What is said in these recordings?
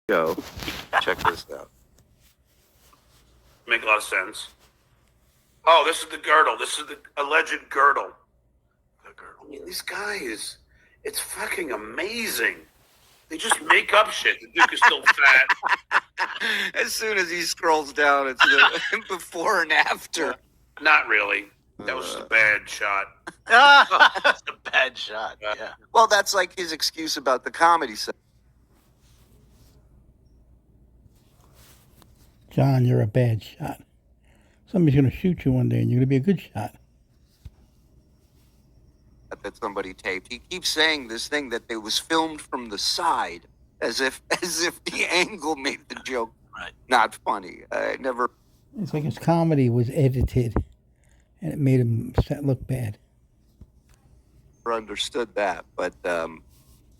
Go. Check this out. Make a lot of sense. Oh, this is the girdle. This is the alleged girdle. The girdle. I mean, this guy it's fucking amazing. They just make up shit. The Duke is still fat. As soon as he scrolls down, it's the before and after. Not really. That was just a bad shot. That's a bad shot. Yeah. Well, that's like his excuse about the comedy set. John, you're a bad shot. Somebody's going to shoot you one day and you're going to be a good shot. That somebody taped. He keeps saying this thing that it was filmed from the side, as if the angle made the joke not funny. I never. It's like his comedy was edited and it made him look bad. Understood that, but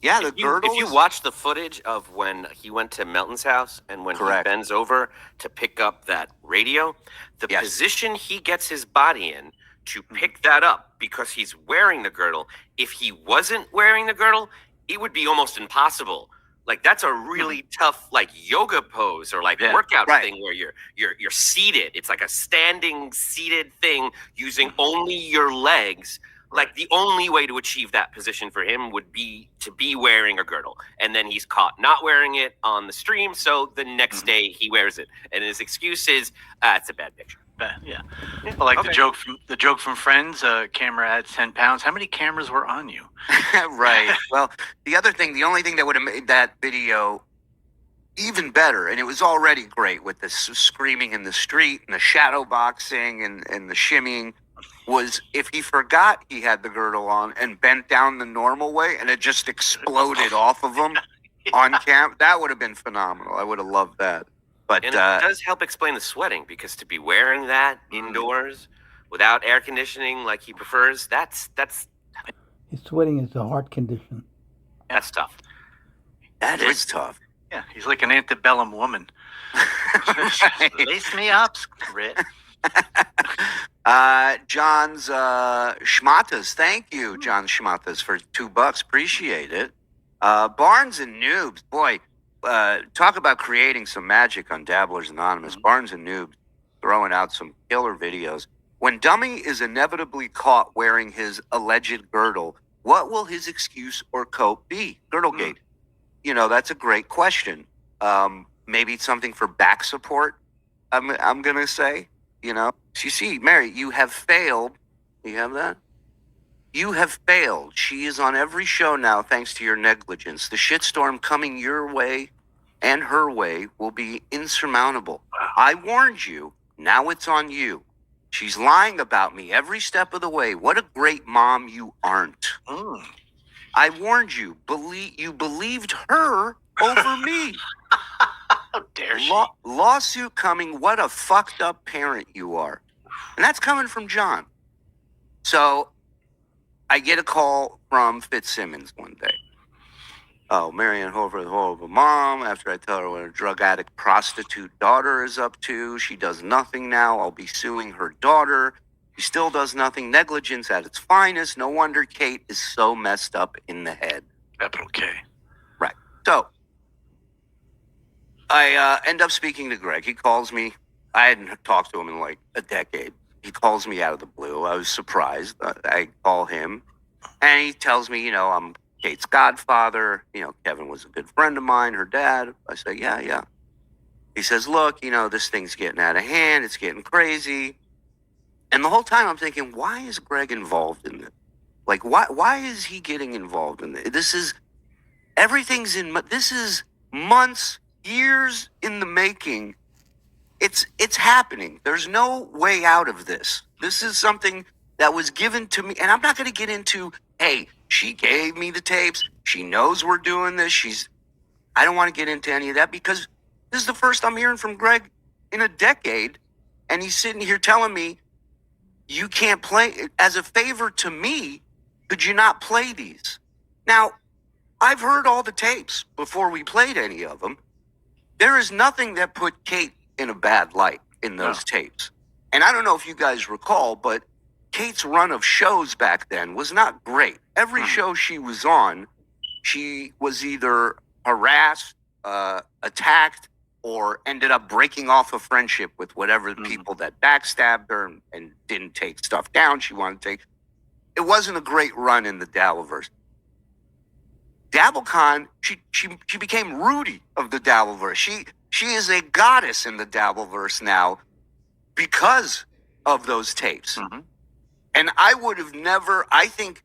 yeah, the girdle. If you watch the footage of when he went to Melton's house and when he bends over to pick up that radio, the position he gets his body in to pick that up because he's wearing the girdle. If he wasn't wearing the girdle, it would be almost impossible. Like that's a really tough like yoga pose or like workout thing where you're seated. It's like a standing seated thing using only your legs. Like the only way to achieve that position for him would be to be wearing a girdle. And then he's caught not wearing it on the stream. So the next day he wears it. And his excuse is, it's a bad picture. Yeah. Well, like the joke from Friends, camera adds 10 pounds. How many cameras were on you? Right. Well, the only thing that would have made that video even better, and it was already great with the screaming in the street and the shadow boxing and the shimmying, was if he forgot he had the girdle on and bent down the normal way and it just exploded off of him on cam. That would have been phenomenal. I would have loved that. But and it does help explain the sweating because to be wearing that indoors without air conditioning like he prefers, that's His sweating is a heart condition. That's tough. That is tough. Yeah, he's like an antebellum woman. Lace me up, Rit. John's Schmatas. Thank you, John Schmatas, for $2. Appreciate it. Barnes and Noobs. Boy, talk about creating some magic on Dabblers Anonymous. Barnes and Noobs throwing out some killer videos. When Dummy is inevitably caught wearing his alleged girdle, what will his excuse or cope be? Girdlegate. You know, that's a great question. Maybe it's something for back support, I'm going to say. You know, so you see, Mary, you have failed. You have that? You have failed. She is on every show now thanks to your negligence. The shitstorm coming your way and her way will be insurmountable. I warned you. Now it's on you. She's lying about me every step of the way. What a great mom you aren't. I warned you. You believed her over me. How dare she? Lawsuit coming. What a fucked up parent you are. And that's coming from John. So I get a call from Fitzsimmons one day. Oh, Marianne Hofer, the horrible mom. After I tell her what her drug addict prostitute daughter is up to, she does nothing now. I'll be suing her daughter. She still does nothing. Negligence at its finest. No wonder Kate is so messed up in the head. Capital K. Right. So I end up speaking to Greg. He calls me. I hadn't talked to him in like a decade. He calls me out of the blue. I was surprised. I call him, and he tells me, you know, I'm Kate's godfather. You know, Kevin was a good friend of mine, her dad. I say, yeah. He says, look, you know, this thing's getting out of hand. It's getting crazy. And the whole time I'm thinking, why is Greg involved in this? Like, why is he getting involved in this? This is months, years in the making. It's happening. There's no way out of this. This is something that was given to me. And I'm not going to get into, hey, she gave me the tapes. She knows we're doing this. I don't want to get into any of that because this is the first I'm hearing from Greg in a decade. And he's sitting here telling me, you can't play. As a favor to me, could you not play these? Now, I've heard all the tapes before we played any of them. There is nothing that put Kate in a bad light in those tapes. And I don't know if you guys recall, but Kate's run of shows back then was not great. Every show she was on, she was either harassed, attacked or ended up breaking off a friendship with whatever the people that backstabbed her and didn't take stuff down she wanted to take. It wasn't a great run in the Dabbleverse. Dabblecon, she became Rudy of the Dabbleverse. She is a goddess in the Dabbleverse now because of those tapes. Mm-hmm. And I would have never, I think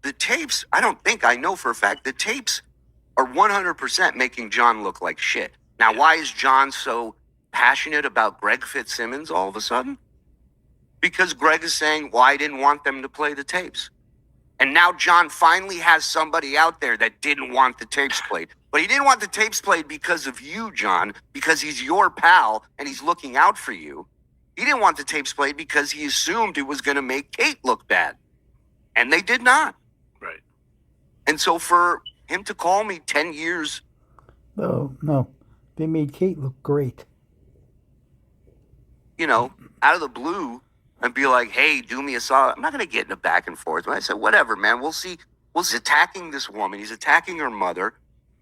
the tapes, I know for a fact, the tapes are 100% making John look like shit. Now, why is John so passionate about Greg Fitzsimmons all of a sudden? Because Greg is saying, well, I didn't want them to play the tapes. And now John finally has somebody out there that didn't want the tapes played. But he didn't want the tapes played because of you, John, because he's your pal and he's looking out for you. He didn't want the tapes played because he assumed it was going to make Kate look bad. And they did not. Right. And so for him to call me 10 years... No. They made Kate look great. You know, out of the blue and be like, hey, do me a solid. I'm not going to get in a back and forth. I said, whatever, man. We'll see. He's attacking this woman. He's attacking her mother.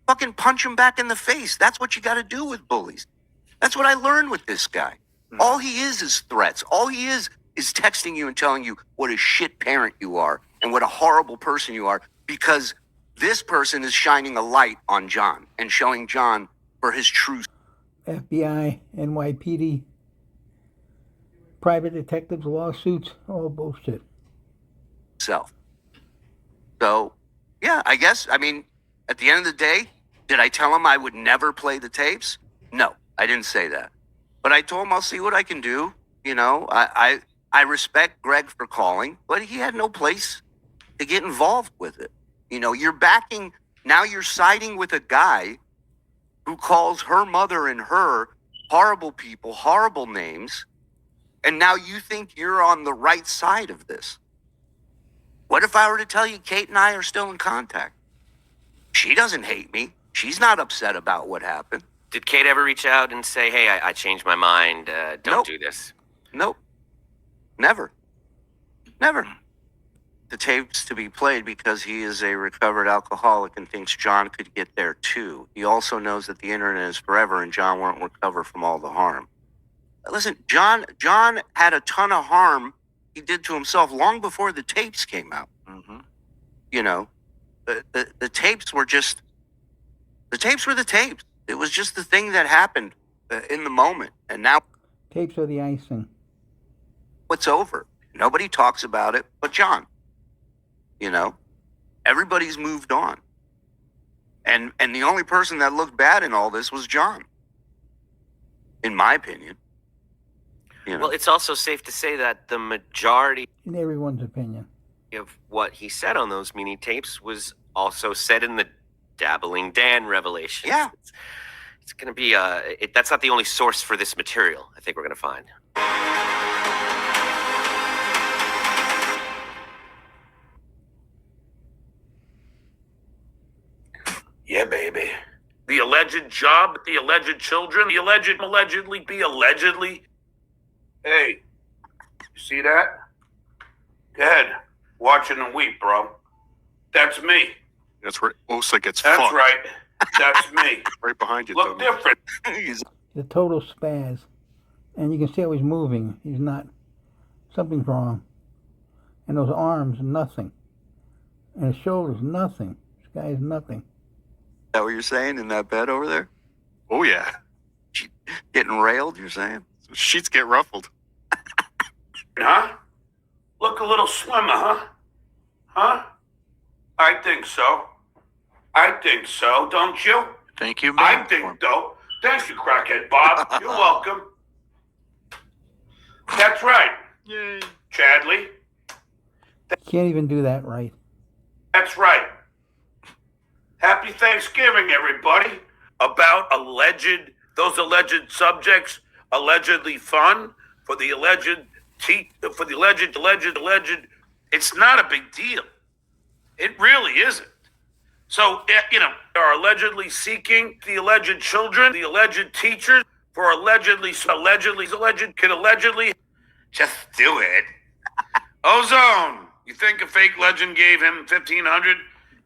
Fucking punch him back in the face. That's what you got to do with bullies. That's what I learned with this guy. All he is threats. All he is texting you and telling you what a shit parent you are and what a horrible person you are because this person is shining a light on John and showing John for his true FBI, NYPD, private detectives, lawsuits, all bullshit. self. So, yeah, I guess, I mean, at the end of the day, did I tell him I would never play the tapes? No, I didn't say that. But I told him I'll see what I can do. You know, I respect Greg for calling, but he had no place to get involved with it. You know, now you're siding with a guy who calls her mother and her horrible people, horrible names, and now you think you're on the right side of this. What if I were to tell you Kate and I are still in contact? She doesn't hate me. She's not upset about what happened. Did Kate ever reach out and say, hey, I changed my mind, don't Nope. do this? Nope. Never. The tapes to be played because he is a recovered alcoholic and thinks John could get there too. He also knows that the internet is forever and John won't recover from all the harm. Listen, John had a ton of harm he did to himself long before the tapes came out. Mm-hmm. You know, the tapes were just, the tapes were the tapes. It was just the thing that happened in the moment. And now Tapes are the icing. it's over. Nobody talks about it but John. You know, everybody's moved on. And the only person that looked bad in all this was John, in my opinion. You know? Well, it's also safe to say that the majority In everyone's opinion. of what he said on those mini tapes was also said in the Dabbling Dan revelation. Yeah. It's going to be, that's not the only source for this material, I think we're going to find. Yeah, baby. The alleged job, the alleged children, the allegedly. Hey, you see that? Go ahead. Watch it and weep, bro. That's me. That's where Osa gets That's fucked. right. That's me. Right behind you, Look dummy. different. The total spaz. And you can see how he's moving. He's not. Something's wrong. And those arms, nothing. And his shoulders, nothing. This guy is nothing. Is that what you're saying in that bed over there? Oh, yeah. Getting railed, you're saying? Sheets get ruffled. Huh? Look a little slimmer, huh? Huh? I think so. Don't you? Thank you, I ma'am. think so. Thank you, crackhead Bob. You're welcome. That's right, Yay. Chadley. Can't even do that right. That's right. Happy Thanksgiving, everybody. About those alleged subjects, allegedly fun for the alleged. It's not a big deal. It really isn't. So, you know, are allegedly seeking the alleged children, the alleged teachers, for allegedly, just do it. Ozone, you think a fake legend gave him 1,500?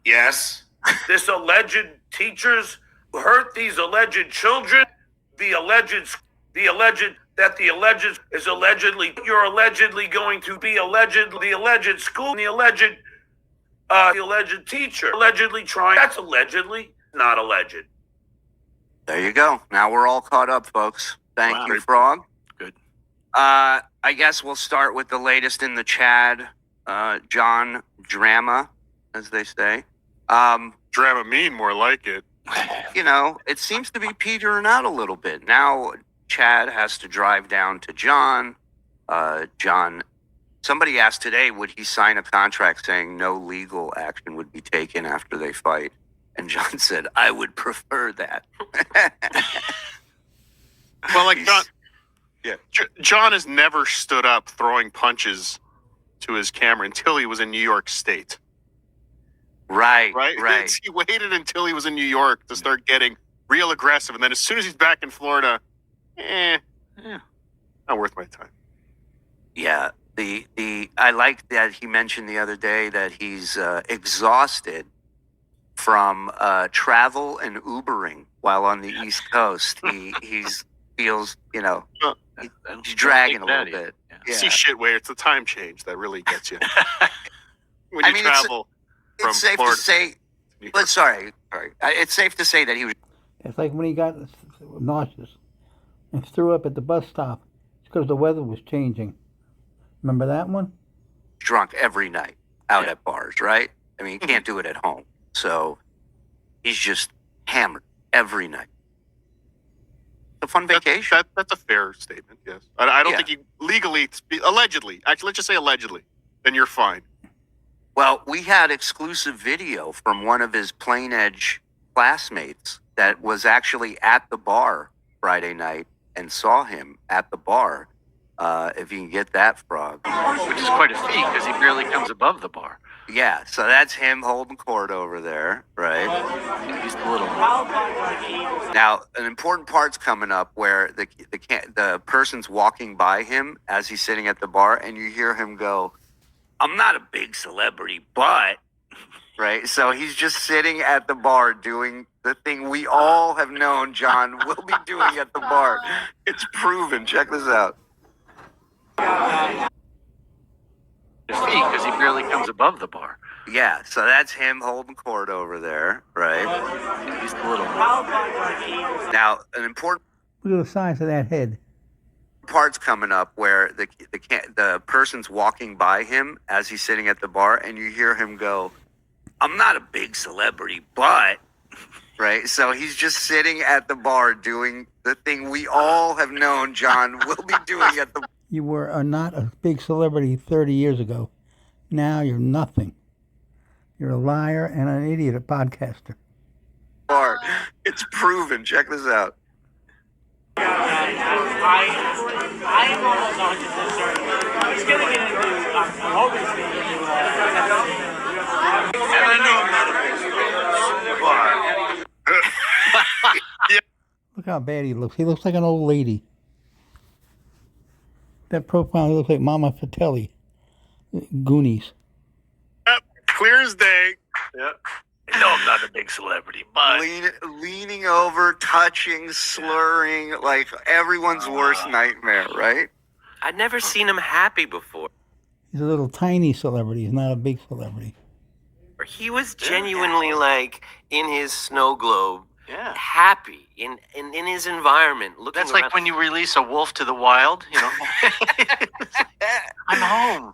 Yes. This alleged teachers hurt these alleged children, the alleged is allegedly, you're allegedly going to be the alleged school, the alleged teacher, allegedly trying, that's allegedly, not alleged. There you go. Now we're all caught up, folks. Thank you, Frog. Good. I guess we'll start with the latest in the Chad, John drama, as they say. Dramamine, more like it. You know, it seems to be petering out a little bit. Now Chad has to drive down to John. Somebody asked today, would he sign a contract saying no legal action would be taken after they fight? And John said, I would prefer that. Well, like John, John has never stood up throwing punches to his camera until he was in New York State. Right. He waited until he was in New York to start getting real aggressive, and then as soon as he's back in Florida, not worth my time. Yeah. I like that he mentioned the other day that he's exhausted from travel and Ubering while on the East Coast. He's feels, you know, he's dragging a little bit. Yeah. See, shit, where it's the time change that really gets you. When you travel from it's safe Florida to say. But sorry. It's safe to say that he was. It's like when he got nauseous and threw up at the bus stop. It's because the weather was changing. Remember that one? Drunk every night out at bars, right? I mean, you can't do it at home. So he's just hammered every night. It's a fun vacation. That's a fair statement, yes. I don't think he legally, allegedly, actually, let's just say allegedly, then you're fine. Well, we had exclusive video from one of his Plain Edge classmates that was actually at the bar Friday night and saw him at the bar. If you can get that, Frog. Which is quite a feat because he barely comes above the bar. Yeah, so that's him holding court over there, right? He's a little. Now, an important part's coming up where the person's walking by him as he's sitting at the bar, and you hear him go, I'm not a big celebrity, but... Right? So he's just sitting at the bar doing the thing we all have known John will be doing at the bar. It's proven. Check this out. Because he barely comes above the bar. Yeah, so that's him holding court over there, right? He's a little. Now, an important Look at the size of that head. part's coming up where the person's walking by him as he's sitting at the bar, and you hear him go, I'm not a big celebrity, but... Right? So he's just sitting at the bar doing the thing we all have known John will be doing at the bar. You were not a big celebrity 30 years ago. Now you're nothing. You're a liar and an idiot, a podcaster. It's proven. Check this out. I am almost 100% certain. He's going to get into, I'm hoping he's going to get into, and I know I'm not a big celebrity, Look how bad he looks. He looks like an old lady. That profile looks like Mama Fratelli. Goonies. Yep, clear as day. Yep. No, I'm not a big celebrity, but Leaning over, touching, slurring, like everyone's worst nightmare, right? I'd never seen him happy before. He's a little tiny celebrity. He's not a big celebrity. He was genuinely like in his snow globe, happy in his environment. Looking that's like around. when you release a wolf to the wild, you know. I'm home.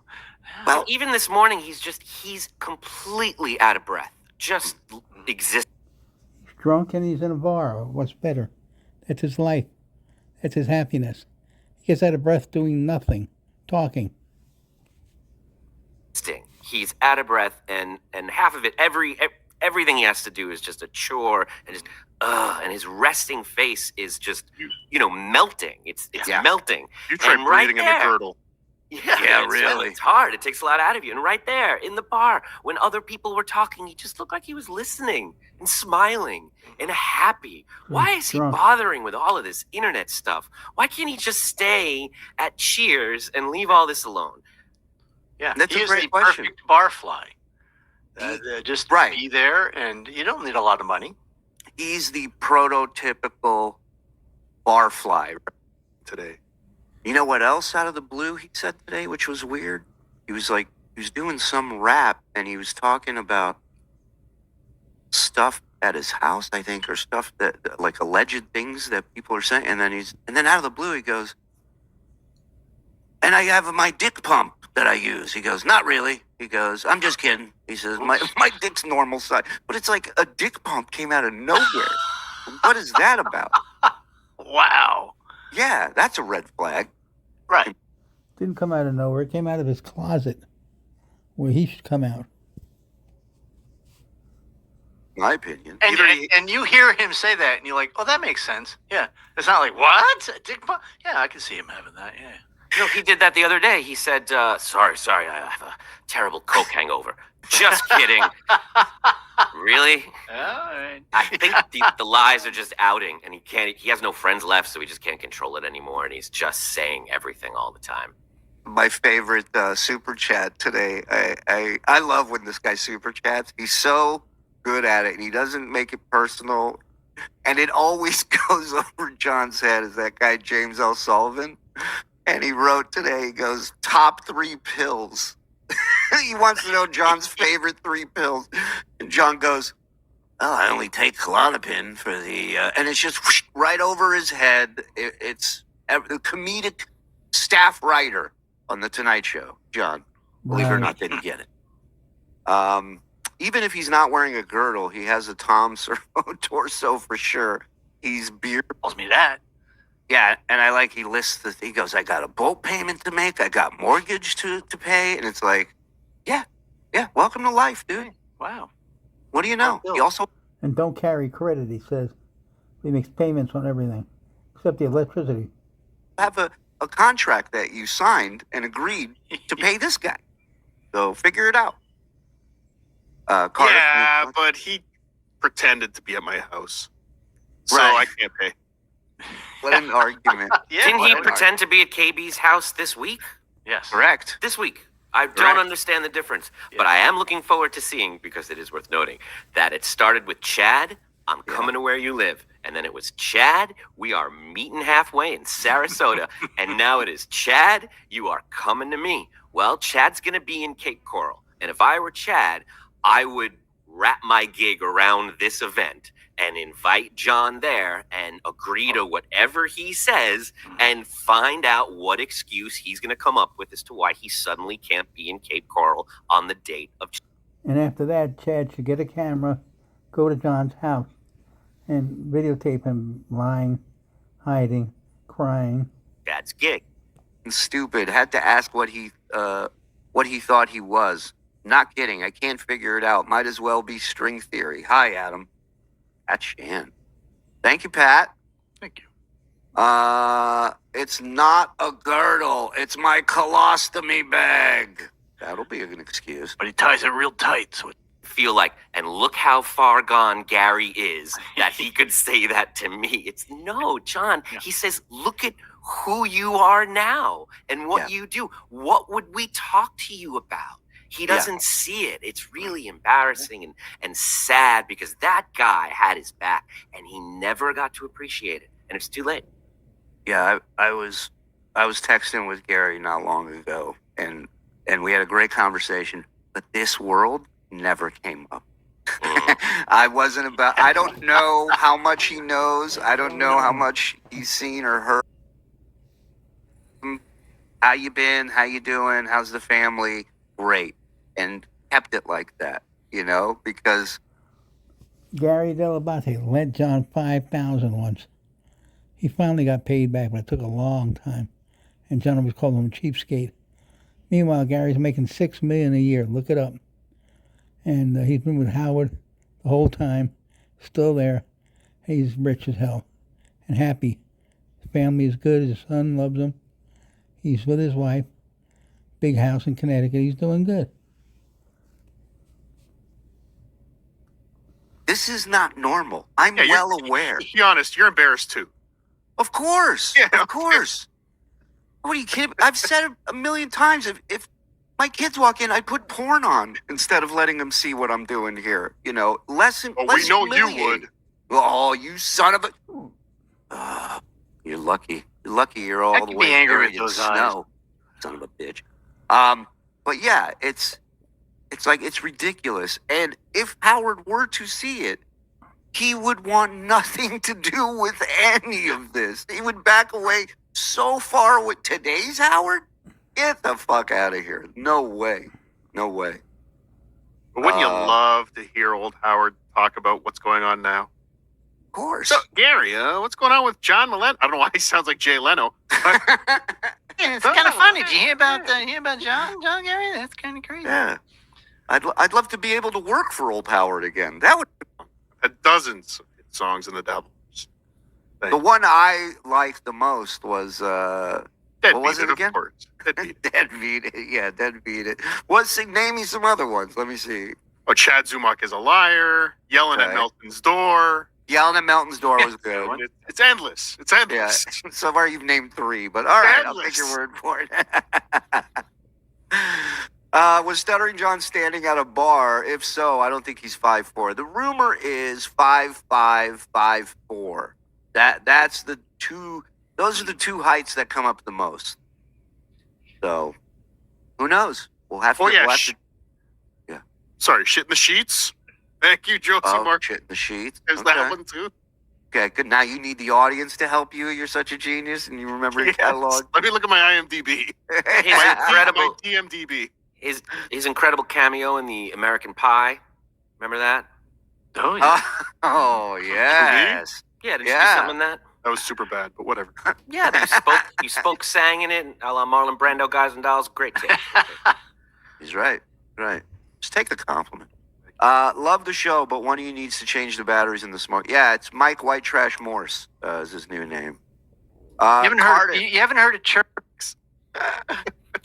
Well, even this morning, he's completely out of breath. Just exists. He's drunk and he's in a bar. What's better? That's his life. That's his happiness. He gets out of breath doing nothing, talking. He's out of breath, and half of it, everything he has to do is just a chore, and his resting face is just, melting. It's melting. You try and right breathing in there, the girdle. Yeah, really. It's hard. It takes a lot out of you. And right there in the bar, when other people were talking, he just looked like he was listening and smiling and happy. Why is he bothering with all of this internet stuff? Why can't he just stay at Cheers and leave all this alone? Yeah, that's a great the question. Perfect barfly. Just be there, and you don't need a lot of money. He's the prototypical barfly today. You know what else out of the blue he said today, which was weird? He was doing some rap and he was talking about stuff at his house, I think, or stuff that like alleged things that people are saying. And then out of the blue he goes, and I have my dick pump that I use. He goes, not really. He goes, I'm just kidding. He says, my dick's normal size. But it's like a dick pump came out of nowhere. What is that about? Wow. Yeah, that's a red flag. Right. Didn't come out of nowhere. It came out of his closet where he should come out. My opinion. And you hear him say that, and you're like, oh, that makes sense. Yeah. It's not like, what? A dick pump? Yeah, I can see him having that, yeah. No, he did that the other day. He said, sorry, I have a terrible coke hangover. Just kidding. Really? All right. I think the lies are just outing, and he has no friends left, so he just can't control it anymore, and he's just saying everything all the time. My favorite super chat today. I love when this guy super chats. He's so good at it, and he doesn't make it personal, and it always goes over John's head. Is that guy James L. Sullivan? And he wrote today, he goes, top 3 pills. He wants to know John's favorite 3 pills. And John goes, oh, I only take Klonopin for the... and it's just whoosh, right over his head. It's the comedic staff writer on The Tonight Show. John, believe it or not, didn't get it. Even if he's not wearing a girdle, he has a Tom Servo torso for sure. He's beard... Tells me that. Yeah, and I like he lists he goes, I got a boat payment to make, I got mortgage to pay, and it's like, yeah, welcome to life, dude. Wow. What do you know? He also And don't carry credit, he says. He makes payments on everything, except the electricity. have a contract that you signed and agreed to pay this guy. So figure it out. Cardiff, yeah, but he pretended to be at my house, so Right. I can't pay. What an argument. Didn't what he an pretend to be at KB's house this week? Yes. Correct. This week. I don't Correct. understand the difference, but I am looking forward to seeing, because it is worth noting, that it started with Chad, I'm coming to where you live. And then it was Chad, we are meeting halfway in Sarasota. And now it is Chad, you are coming to me. Well, Chad's going to be in Cape Coral. And if I were Chad, I would wrap my gig around this event and invite John there and agree to whatever he says and find out what excuse he's going to come up with as to why he suddenly can't be in Cape Coral on the date of. And after that, Chad should get a camera, go to John's house, and videotape him lying, hiding, crying. Chad's gig. Stupid. Had to ask what he thought he was. Not kidding. I can't figure it out. Might as well be string theory. Hi, Adam. Pat Shan. Thank you, Pat. Thank you. It's not a girdle. It's my colostomy bag. That'll be an excuse. But he ties it real tight, so it Feel like, and look how far gone Gary is that he could say that to me. It's no, John. Yeah. He says, look at who you are now and what you do. What would we talk to you about? He doesn't see it. It's really embarrassing and sad, because that guy had his back and he never got to appreciate it. And it's too late. Yeah, I was texting with Gary not long ago, and we had a great conversation. But this world never came up. I don't know how much he knows. I don't know how much he's seen or heard. How you been? How you doing? How's the family? Great. And kept it like that, because Gary Delabate lent John $5,000 once. He finally got paid back, but it took a long time. And John always called him a cheapskate. Meanwhile, Gary's making $6 million a year. Look it up. And he's been with Howard the whole time, still there. He's rich as hell and happy. His family is good. His son loves him. He's with his wife. Big house in Connecticut. He's doing good. this is not normal. I'm well aware. To be honest, you're embarrassed too. Of course. Yeah, of course. What are you kidding? I've said it a million times. If my kids walk in, I put porn on instead of letting them see what I'm doing here. Well, we know you would. Oh, you son of a! You're lucky. You're lucky. You're all I the can way be angry buried with in those snow. Son of a bitch. But yeah, it's like it's ridiculous. And if Howard were to see it, he would want nothing to do with any of this. He would back away so far with today's Howard. Get the fuck out of here. No way. No way. But wouldn't you love to hear old Howard talk about what's going on now? Of course. So, Gary, what's going on with John Millen? I don't know why he sounds like Jay Leno. But Yeah, it's kind of fun. Did you hear about John Gary? That's kind of crazy. Yeah. I'd love to be able to work for old Howard again. That would had dozens of hit songs in the Dabblers. The one I liked the most was Dead what was Beat it again? Of course. Dead Beat It. Dead Beat It. Yeah, Dead Beat It. Name me some other ones. Let me see. Oh, Chad Zumach is a liar. Yelling at Okay. Melton's door. Yelling at Melton's door was good. It's endless. It's Yeah. endless. So far you've named 3, but all right, I'll take Endless. your word for it. Was Stuttering John standing at a bar? If so, I don't think he's 5'4". The rumor is 5'5", 5'4". That's the two. Those are the two heights that come up the most. So, who knows? We'll have to. Oh, yeah. We'll have to Sorry, Shit in the Sheets. Thank you, Josie Mark. shit in the sheets. There's Okay. that one, too. Okay, good. Now you need the audience to help you. You're such a genius, and you remember your Yes. catalog. Let me look at my IMDb. His My incredible, DMDB. his incredible cameo in the American Pie. Remember that? Oh, yeah. Oh yes. Yeah, did you Yeah. do something in that? That was super bad, but whatever. Yeah, you spoke, sang in it, a la Marlon Brando, Guys and Dolls. Great take. He's right. Right. Just take the compliment. Love the show, but one of you needs to change the batteries in the smart. Yeah, it's Mike White Trash Morse is his new name. You haven't heard. Cardiff. You haven't heard of Chirks?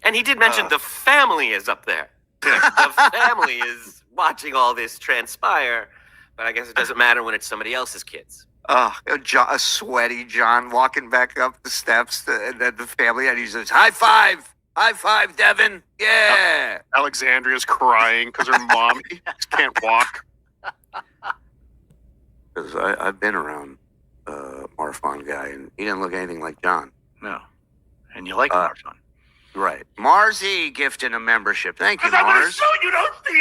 And he did mention the family is up there. The family is watching all this transpire, but I guess it doesn't matter when it's somebody else's kids. A sweaty John walking back up the steps, and then the family, and he says, "High five, Devin, yeah." Alexandria's crying because her mom just can't walk. Because I've been around Marfon guy, and he didn't look anything like John. No. And you like Marfon. Right. Marzi gifting a membership. Thank you, Because I'm going to Mars. show you don't see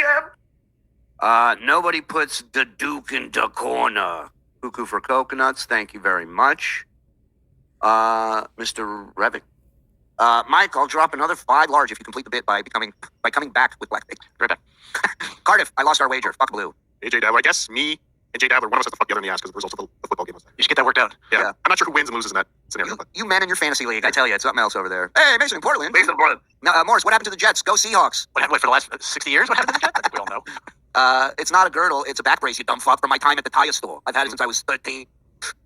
him. Nobody puts the Duke in the corner. Cuckoo for coconuts. Thank you very much. Mr. Revick. Mike, I'll drop another 5 large if you complete the bit by coming back with black. Cardiff, I lost our wager. Fuck blue. AJ Dabbler, I guess me and Jay Dabbler, one of us has to fuck the other in the ass because of the results of the football game was. You should get that worked out. Yeah. Yeah. I'm not sure who wins and loses in that scenario. But You men in your fantasy league, I tell you, it's something else over there. Hey, Mason in Portland. Mason Portland. Now, Morris, what happened to the Jets? Go Seahawks. What happened for the last 60 years? What happened to the Jets? I think we all know. It's not a girdle, it's a back brace, you dumb fuck, from my time at the tire store. I've had it since I was 13.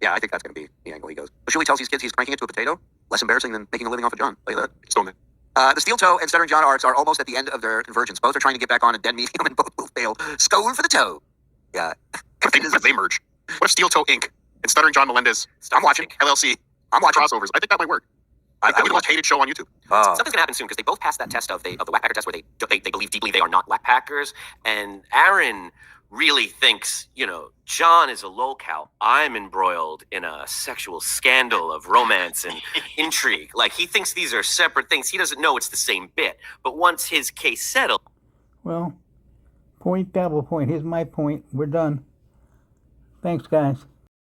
Yeah, I think that's going to be the angle he goes. But Shuli tells these kids he's cranking it to a potato. Less embarrassing than making a living off of John. Tell you that. still man. The Steel Toe and Stuttering John arcs are almost at the end of their convergence. Both are trying to get back on a dead medium, and both will fail. Skull for the toe. Yeah. What if they merge? What if Steel Toe Inc. and Stuttering John Melendez I'm watching. LLC I'm watching. crossovers? I think that might work. I I would would watch hated show on YouTube. Something's gonna happen soon because they both passed that test of the whack test where they believe deeply they are not whack packers, and Aaron really thinks, John is a lolcow. I'm embroiled in a sexual scandal of romance and intrigue. Like, he thinks these are separate things. He doesn't know it's the same bit. But once his case settled, Well, point, double point. Here's my point. We're done. Thanks, guys.